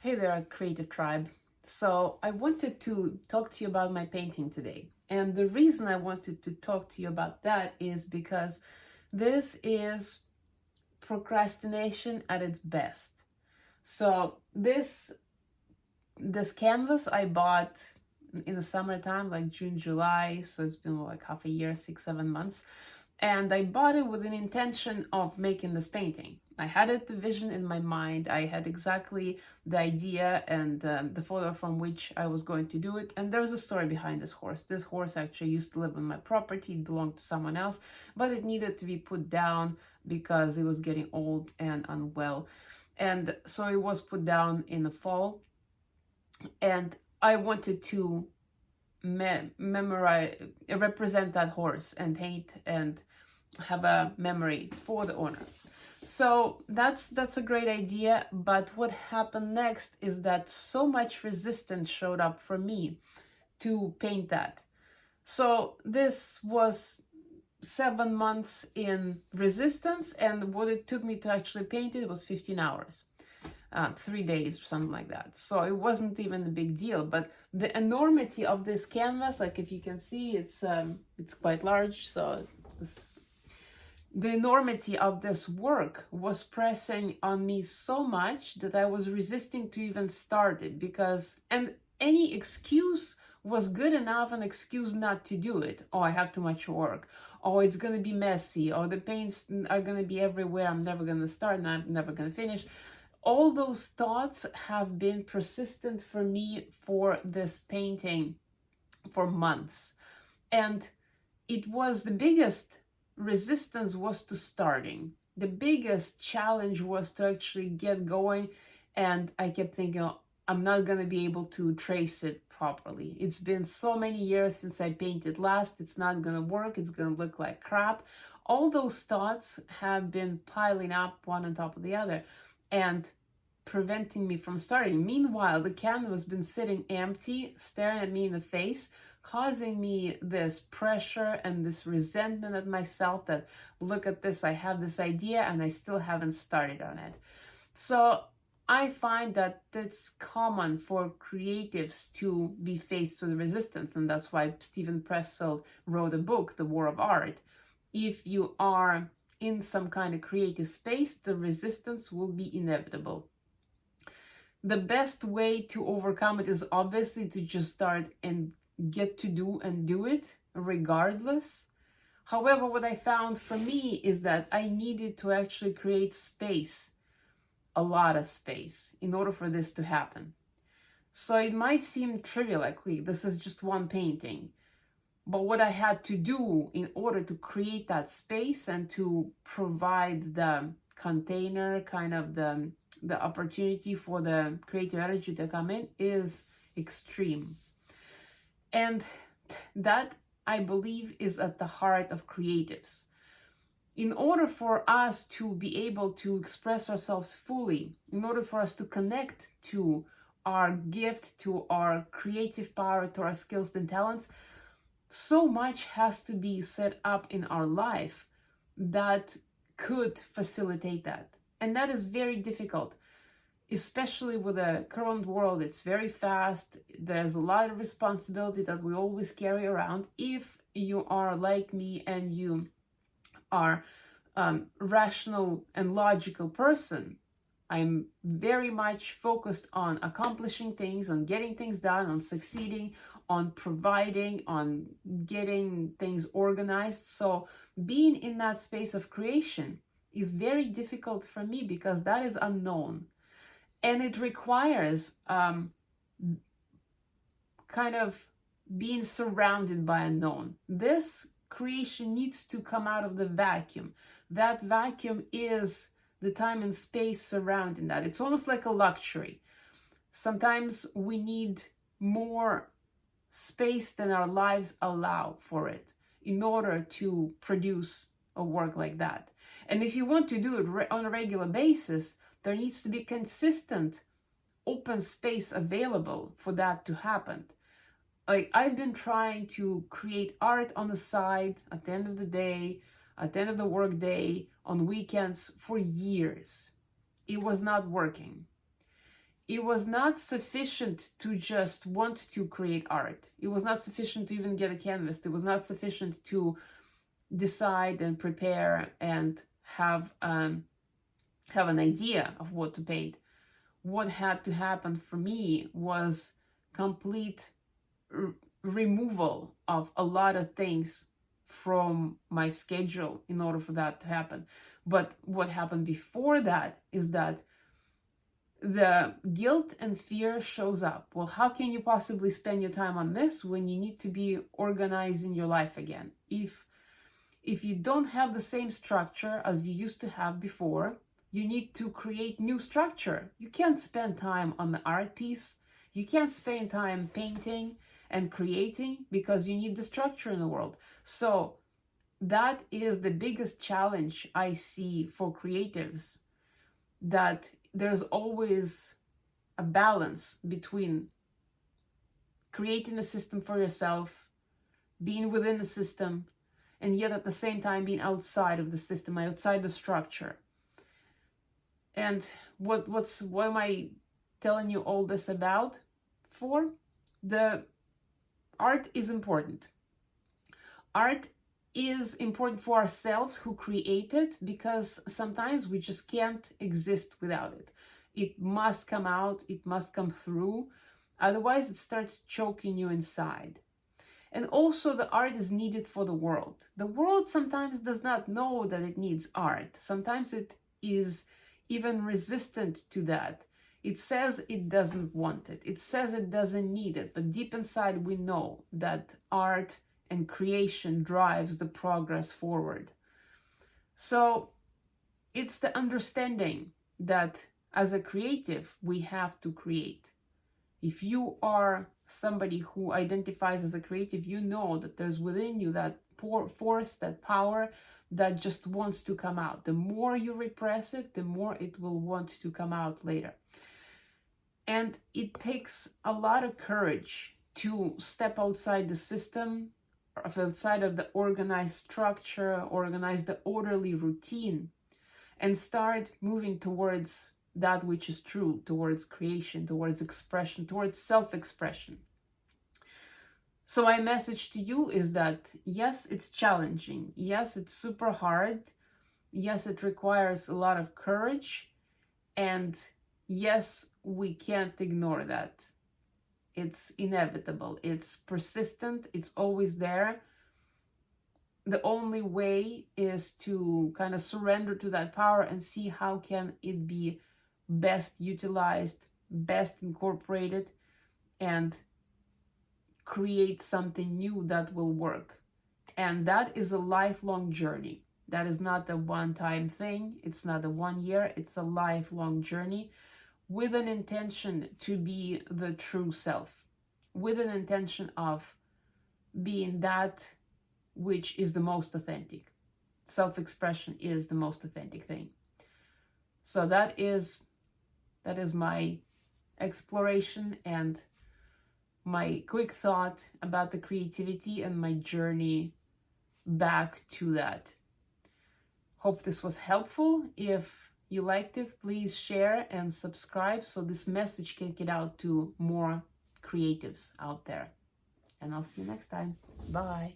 Hey there, Creative Tribe. So, I wanted to talk to you about my painting today. And the reason I wanted to talk to you about that is because this is procrastination at its best. So, this canvas I bought in the summertime, like June, July, so it's been like half a year, 6, 7 months. And I bought it with an intention of making this painting. I had the vision in my mind. I had exactly the idea and the photo from which I was going to do it. And there's a story behind this horse. This horse actually used to live on my property. It belonged to someone else, but it needed to be put down because it was getting old and unwell. And so it was put down in the fall. And I wanted to represent that horse and paint and have a memory for the owner. So that's a great idea, but what happened next is that so much resistance showed up for me to paint that. So this was 7 months in resistance, and what it took me to actually paint it was 15 hours. 3 days or something like that. So it wasn't even a big deal, but the enormity of this canvas, like if you can see, it's quite large. So the enormity of this work was pressing on me so much that I was resisting to even start it and any excuse was good enough, an excuse not to do it. Oh, I have too much work. Oh, it's going to be messy. Oh, the paints are going to be everywhere. I'm never going to start and I'm never going to finish. All those thoughts have been persistent for me for this painting for months. And it was the biggest resistance was to starting. The biggest challenge was to actually get going. And I kept thinking, oh, I'm not going to be able to trace it properly. It's been so many years since I painted last. It's not going to work. It's going to look like crap. All those thoughts have been piling up one on top of the other and preventing me from starting. Meanwhile, the canvas has been sitting empty, staring at me in the face, causing me this pressure and this resentment at myself that, look at this, I have this idea and I still haven't started on it. So I find that it's common for creatives to be faced with resistance, and that's why Steven Pressfield wrote a book, The War of Art. If you are in some kind of creative space, the resistance will be inevitable. The best way to overcome it is obviously to just start and get to do and do it regardless. However, what I found for me is that I needed to actually create space, a lot of space, in order for this to happen. So it might seem trivial, like, wait, this is just one painting. But what I had to do in order to create that space and to provide the container, kind of the opportunity for the creative energy to come in, is extreme. And that, I believe, is at the heart of creatives. In order for us to be able to express ourselves fully, in order for us to connect to our gift, to our creative power, to our skills and talents, so much has to be set up in our life that could facilitate that. And that is very difficult, especially with the current world. It's very fast. There's a lot of responsibility that we always carry around. If you are like me and you are rational and logical person, I'm very much focused on accomplishing things, on getting things done, on succeeding, on providing, on getting things organized. So being in that space of creation is very difficult for me because that is unknown. And it requires kind of being surrounded by unknown. This creation needs to come out of the vacuum. That vacuum is the time and space surrounding that. It's almost like a luxury. Sometimes we need more space than our lives allow for it in order to produce a work like that. And if you want to do it on a regular basis, there needs to be consistent open space available for that to happen. Like, I've been trying to create art on the side at the end of the day, at the end of the work day, on weekends for years. It was not working. it was not sufficient to just want to create art. It was not sufficient to even get a canvas. It was not sufficient to decide and prepare and have an idea of what to paint. What had to happen for me was complete removal of a lot of things from my schedule in order for that to happen. But what happened before that is that the guilt and fear shows up. Well, how can you possibly spend your time on this when you need to be organizing your life again? If you don't have the same structure as you used to have before, you need to create new structure. You can't spend time on the art piece. You can't spend time painting and creating because you need the structure in the world. So that is the biggest challenge I see for creatives, that there's always a balance between creating a system for yourself, being within the system, and yet at the same time being outside of the system, outside the structure. And what am I telling you all this about for? The art is important. Art is important for ourselves who create it, because sometimes we just can't exist without it. It must come out, it must come through, otherwise it starts choking you inside. And also the art is needed for the world. The world sometimes does not know that it needs art. Sometimes it is even resistant to that. It says it doesn't want it. It says it doesn't need it. But deep inside we know that art and creation drives the progress forward. So it's the understanding that as a creative, we have to create. If you are somebody who identifies as a creative, you know that there's within you that force, that power that just wants to come out. The more you repress it, the more it will want to come out later. And it takes a lot of courage to step outside the system, outside of the organized structure, organize the orderly routine, and start moving towards that which is true, towards creation, towards expression, towards self-expression. So my message to you is that yes, it's challenging. Yes, it's super hard. Yes, it requires a lot of courage. And yes, we can't ignore that. It's inevitable. It's persistent. It's always there. The only way is to kind of surrender to that power and see how can it be best utilized, best incorporated, and create something new that will work. And that is a lifelong journey. That is not a one-time thing. It's not a 1 year. It's a lifelong journey with an intention to be the true self, with an intention of being that which is the most authentic. Self-expression is the most authentic thing. So that is my exploration and my quick thought about the creativity and my journey back to that. Hope this was helpful. If you liked it, please share and subscribe so this message can get out to more creatives out there. And I'll see you next time. Bye.